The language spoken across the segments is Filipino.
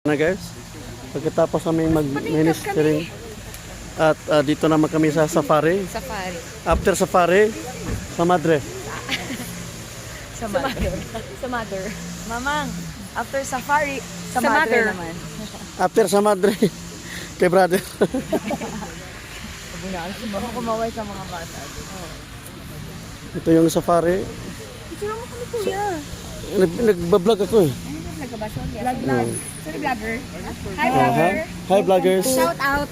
Na guys, pagkatapos kami mag-ministering at dito naman kami sa safari. Safari. After safari, sa Madre. Sa mother. Sa mother. Mamang, after safari, sa mother naman. After sa Madre, kay brother. Abunaan, sumaho kumaway sa mga bata. Ito yung safari. Ito mo kami kuya. Nagbablog ako eh. Nagkabasyon? Vlog. Sorry, vlogger. Hi, vlogger. Hi vloggers. Shout out.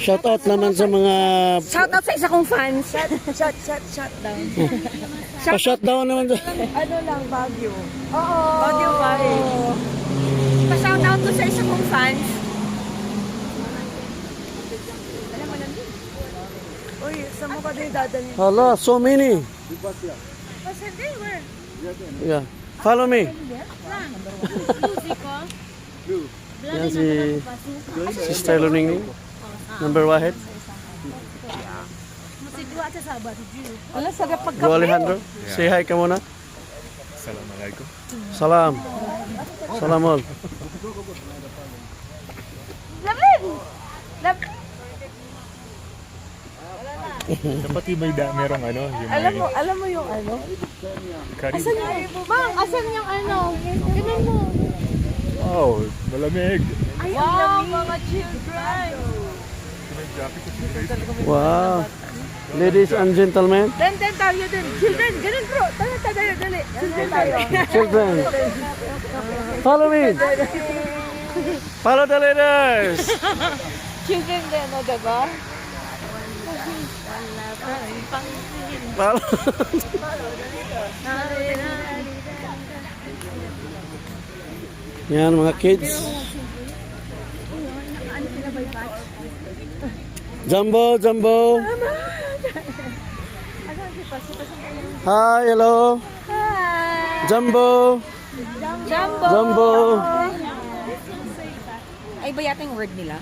Shout out naman sa mga Shout out sa isa kong fans. Shut down. pa-shutdown naman sa Ano lang, Baguio. Oo. Baguio pa rin. Pa-shout out ko sa isa kong fans. Alam mo lang. Uy, sa mo ka din dadalhin? Hala, so many. Pasende, where? Yeah. Follow me. Yan si Sister Luningning. Number 1. Wala, sarap Bro pagkape. Alejandro, say hi ka muna. Assalamualaikum. Salam. Salam all. Lamin! Lamin! Dapat yung merong ano, yung may Alam mo yung ano? curry. Asan yung, Bang, asan yung ano? Ganun mo. Wow, malamig. Wow, mga children. May jacket ko si Wow. Ladies and gentlemen, Dan tayo din. Children, ganun bro. Dali. Children tayo. children, follow me. Follow the leaders. Children din, no, diba? Follow. Yan mga kids. Jumbo. Hi, hello. Hi! Jumbo. Jumbo. Ay ba yata yung word nila?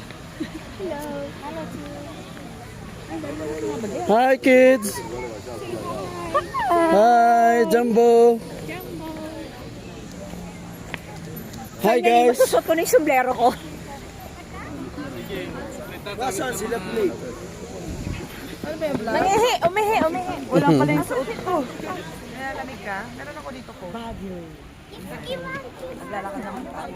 Hi, kids. Hi, Jumbo. Hi, guys. Masusot ko na yung sombrero ko. Nasaan sila plate? Umihi. Wala pala yung suot ko. Nalamig ka? Meron ako dito ko. Baguio. Naglalakad naman tayo.